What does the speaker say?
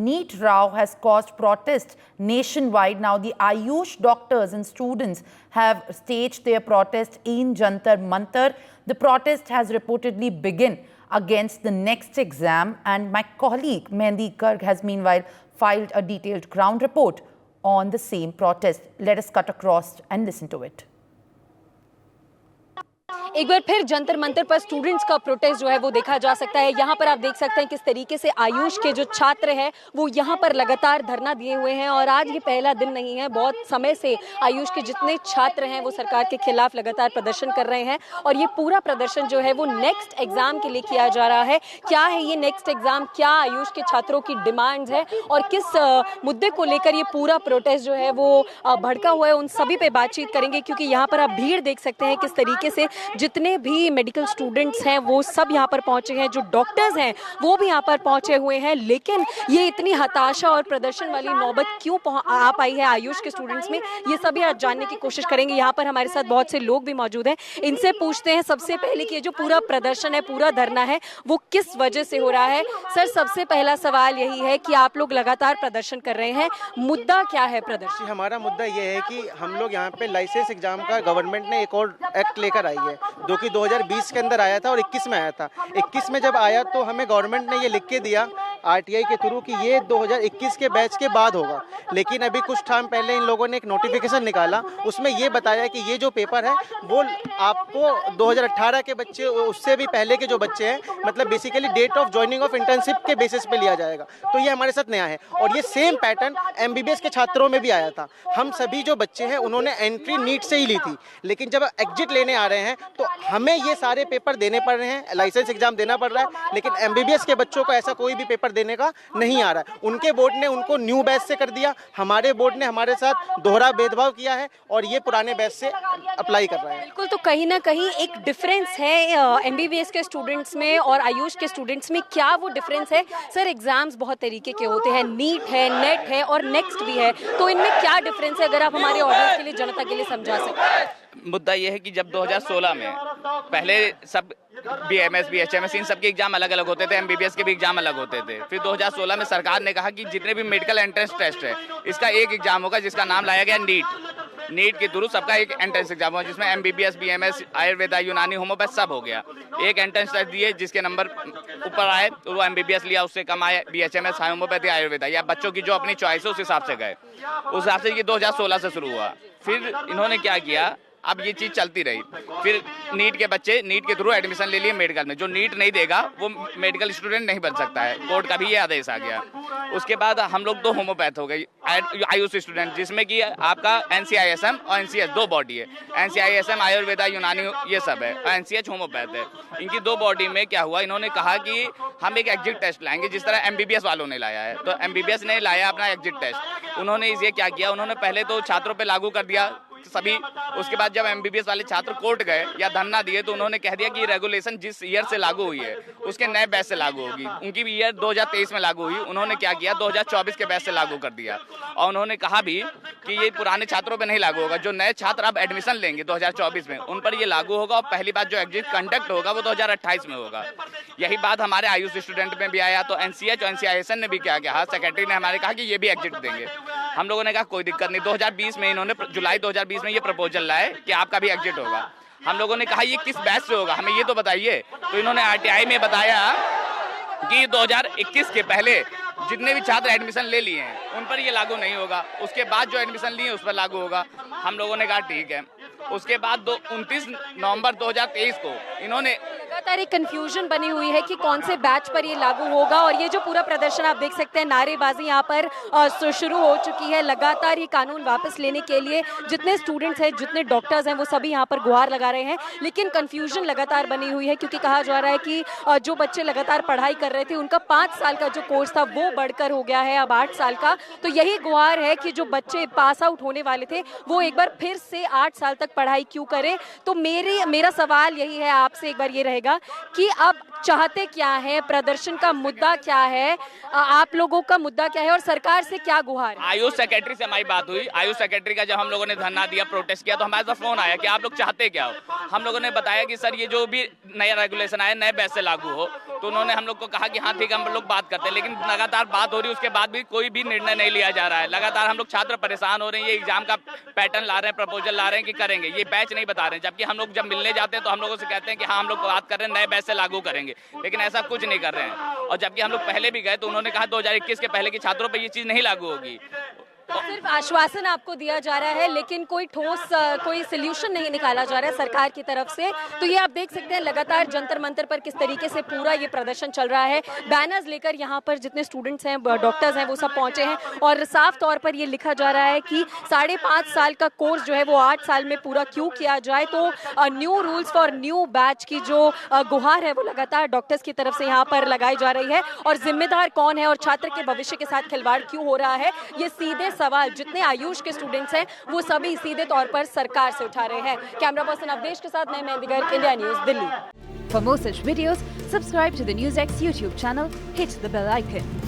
NEET row has caused protests nationwide. Now, the Ayush doctors and students have staged their protest in Jantar Mantar. The protest has reportedly begun against the next exam, and my colleague Mehndi Garg has meanwhile filed a detailed ground report on the same protest. Let us cut across and listen to it. एक बार फिर जंतर मंतर पर students का protest जो है वो देखा जा सकता है। यहाँ पर आप देख सकते हैं किस तरीके से आयुष के जो छात्र हैं वो यहाँ पर लगातार धरना दिए हुए हैं और आज ये पहला दिन नहीं है। बहुत समय से आयुष के जितने छात्र हैं वो सरकार के खिलाफ लगातार प्रदर्शन कर रहे हैं और ये पूरा प्रदर्शन जो है वो नेक्स्ट एग्जाम के लिए किया जा रहा है। क्या है ये नेक्स्ट एग्जाम, क्या आयुष के छात्रों की डिमांड्स है और किस मुद्दे को लेकर ये पूरा प्रोटेस्ट जो है वो भड़का हुआ है, उन सभी पे बातचीत करेंगे। क्योंकि यहाँ पर आप भीड़ देख सकते हैं किस तरीके से जितने भी मेडिकल स्टूडेंट्स हैं वो सब यहाँ पर पहुंचे हैं, जो डॉक्टर्स हैं वो भी यहाँ पर पहुंचे हुए हैं। लेकिन ये इतनी हताशा और प्रदर्शन वाली नौबत क्यों आ पाई है आयुष के स्टूडेंट्स में, ये सभी आज जानने की कोशिश करेंगे। यहाँ पर हमारे साथ बहुत से लोग भी मौजूद हैं, इनसे पूछते हैं सबसे पहले कि ये जो पूरा प्रदर्शन है, पूरा धरना है, वो किस वजह से हो रहा है। सर, सबसे पहला सवाल यही है कि आप लोग लगातार प्रदर्शन कर रहे हैं, मुद्दा क्या है प्रदर्शन? हमारा मुद्दा ये है कि हम लोग यहाँ पे लाइसेंस एग्जाम का गवर्नमेंट ने एक और एक्ट लेकर आई है जो कि 2020 के अंदर आया था और 21 में आया था। 21 में जब आया तो हमें गवर्नमेंट ने ये लिख के दिया आरटीआई के थ्रू कि ये 2021 के बैच के बाद होगा। लेकिन अभी कुछ टाइम पहले इन लोगों ने एक नोटिफिकेशन निकाला, उसमें ये बताया कि ये जो पेपर है वो आपको 2018 के बच्चे, उससे भी पहले के जो बच्चे हैं, मतलब basically date of joining of internship के बेसिस पे लिया जाएगा। तो ये हमारे साथ नया है और ये सेम पैटर्न एमबीबीएस के छात्रों में भी आया था। हम सभी जो बच्चे हैं उन्होंने एंट्री नीट से ही ली थी, लेकिन जब एग्जिट लेने आ रहे हैं तो हमें ये सारे पेपर देने पड़ रहे हैं, लाइसेंस एग्जाम देना पड़ रहा है। लेकिन एमबीबीएस के बच्चों को ऐसा कोई भी पेपर देने का नहीं आ रहा है। उनके बोर्ड ने उनको न्यू बैच से कर दिया, हमारे बोर्ड ने हमारे साथ दोहरा भेदभाव किया है और ये पुराने बैच से अप्लाई कर रहा है। बिल्कुल, तो कहीं ना कहीं एक डिफरेंस है एमबीबीएस के स्टूडेंट्स में और आयुष के स्टूडेंट्स में। क्या वो डिफरेंस है? सर, एग्जाम्स बहुत तरीके के होते हैं, नीट है, नेट है और नेक्स्ट भी है, तो इनमें क्या डिफरेंस है? अगर आप हमारे ऑडियंस के लिए, जनता के लिए समझा सकते। मुद्दा ये है कि जब 2016 में पहले सब बीएमएस, बीएचएमएस इन सब के एग्जाम अलग अलग होते थे, एमबीबीएस के भी एग्जाम अलग होते थे। फिर 2016 में सरकार ने कहा कि जितने भी मेडिकल एंट्रेंस टेस्ट है इसका एक एग्जाम होगा जिसका नाम लाया गया नीट। नीट के थ्रू सबका एक एंट्रेंस एग्जाम होगा जिसमें एमबीबीएस, बीएमएस, आयुर्वेदा, यूनानी, होम्योपैथ सब हो गया। एक एंट्रेंस टेस्ट दिए, जिसके नंबर ऊपर आए तो वो एमबीबीएस लिया, उससे कम आए बीएचएमएस, होम्योपैथी, आयुर्वेदा, या बच्चों की जो अपनी चॉइस है उस हिसाब से गए। उस हिसाब से ये 2016 से शुरू हुआ। फिर इन्होंने क्या किया, अब ये चीज चलती रही। फिर नीट के बच्चे नीट के थ्रू एडमिशन ले लिए मेडिकल में। जो नीट नहीं देगा वो मेडिकल स्टूडेंट नहीं बन सकता है, कोर्ट का भी ये आदेश आ गया। उसके बाद हम लोग 2 होम्योपैथ हो गए आयुष स्टूडेंट, जिसमें कि आपका एनसीआईएसएम और एनसीएच 2 बॉडी है। एनसीआईएसएम आयुर्वेदा, यूनानी ये सब है और एनसीएच होम्योपैथ है। इनकी 2 बॉडी में क्या हुआ, इन्होंने कहा कि हम एक एग्जिट टेस्ट लाएंगे जिस तरह एमबीबीएस वालों ने लाया है। तो एमबीबीएस ने लाया अपना एग्जिट टेस्ट। उन्होंने ये क्या किया, उन्होंने पहले तो छात्रों पर लागू कर दिया सभी। उसके बाद जब एमबीबीएस वाले छात्र कोर्ट गए या धरना दिए तो उन्होंने कह दिया कि रेगुलेशन जिस ईयर से लागू हुई है उसके नए बैच से लागू होगी। उनकी भी ईयर 2023 में लागू हुई, उन्होंने क्या किया 2024 के बैच से लागू कर दिया। और उन्होंने कहा भी कि ये पुराने छात्रों पे नहीं लागू होगा, जो नए छात्र अब एडमिशन लेंगे 2024 में उन पर ये लागू होगा और पहली बात जो एग्जिट कंडक्ट होगा वो 2028 में होगा। यही बात हमारे आयुष स्टूडेंट में भी आया। तो एनसीएच और एनसीआईएसएन ने भी क्या किया, सेक्रेटरी ने हमारे कहा कि ये भी एग्जिट देंगे। हम लोगों ने कहा कोई दिक्कत नहीं। 2020 में इन्होंने जुलाई 2020 में ये प्रपोजल लाए कि आपका भी एग्जिट होगा। हम लोगों ने कहा ये किस बैच से होगा, हमें ये तो बताइए। तो इन्होंने आरटीआई में बताया कि 2021 के पहले जितने भी छात्र एडमिशन ले लिए हैं उन पर ये लागू नहीं होगा, उसके बाद जो एडमिशन लिए उस पर लागू होगा। हम लोगों ने कहा ठीक है। उसके बाद 29 नवंबर 2023 को इन्होंने लगातार एक कंफ्यूजन बनी हुई है कि कौन से बैच पर ये लागू होगा। और ये जो पूरा प्रदर्शन आप देख सकते हैं, नारेबाजी यहाँ पर शुरू हो चुकी है। लगातार ये कानून वापस लेने के लिए जितने स्टूडेंट्स हैं, जितने डॉक्टर्स हैं, वो सभी यहाँ पर गुहार लगा रहे हैं। लेकिन कंफ्यूजन लगातार बनी हुई है क्योंकि कहा जा रहा है कि जो बच्चे लगातार पढ़ाई कर रहे थे उनका 5 साल का जो कोर्स था वो बढ़कर हो गया है अब 8 साल का। तो यही गुहार है कि जो बच्चे पास आउट होने वाले थे वो एक बार फिर से 8 साल तक पढ़ाई क्यों करें। तो मेरा सवाल यही है आपसे एक बार ये रहेगा कि अब चाहते क्या है, प्रदर्शन का मुद्दा क्या है, आप लोगों का मुद्दा क्या है और सरकार से क्या गुहार है? आयुष सेक्रेटरी से हमारी बात हुई। आयुष सेक्रेटरी का जब हम लोगों ने धरना दिया, प्रोटेस्ट किया, तो हमारे पास फोन आया कि आप लोग चाहते क्या हो। हम लोगों ने बताया कि सर ये जो भी नया रेगुलेशन आया नए बैच से लागू हो। तो उन्होंने हम लोग को कहा कि हाँ ठीक है हम लोग बात करते हैं, लेकिन लगातार बात हो रही है, उसके बाद भी कोई भी निर्णय नहीं लिया जा रहा है। लगातार हम लोग छात्र परेशान हो रहे हैं, ये एग्जाम का पैटर्न ला रहे हैं, प्रपोजल ला रहे हैं कि करेंगे, ये बैच नहीं बता रहे हैं। जबकि हम लोग जब मिलने जाते हैं तो हम लोगों से कहते हैं कि हाँ हम लोग बात कर रहे हैं नए बैच से लागू करेंगे, लेकिन ऐसा कुछ नहीं कर रहे हैं। और जबकि हम लोग पहले भी गए तो उन्होंने कहा 2021 के पहले के छात्रों पर ये चीज नहीं लागू होगी। तो सिर्फ आश्वासन आपको दिया जा रहा है लेकिन कोई ठोस कोई सोल्यूशन नहीं निकाला जा रहा है सरकार की तरफ से। तो ये आप देख सकते हैं लगातार जंतर मंतर पर किस तरीके से पूरा ये प्रदर्शन चल रहा है। बैनर्स लेकर यहाँ पर जितने स्टूडेंट्स हैं, डॉक्टर्स हैं, वो सब पहुंचे हैं और साफ तौर पर ये लिखा जा रहा है कि 5.5 साल का कोर्स जो है वो 8 साल में पूरा क्यों किया जाए। तो new rules for new batch की जो गुहार है वो लगातार डॉक्टर्स की तरफ से यहाँ पर लगाई जा रही है। और जिम्मेदार कौन है और छात्र के भविष्य के साथ खिलवाड़ क्यों हो रहा है, ये सीधे सवाल जितने आयुष के स्टूडेंट्स हैं वो सभी सीधे तौर पर सरकार से उठा रहे हैं। कैमरा पर्सन अवधेश के साथ मैं मेहंदीगर, India news, Delhi. For more such videos, subscribe to the NewsX YouTube channel, hit the bell icon.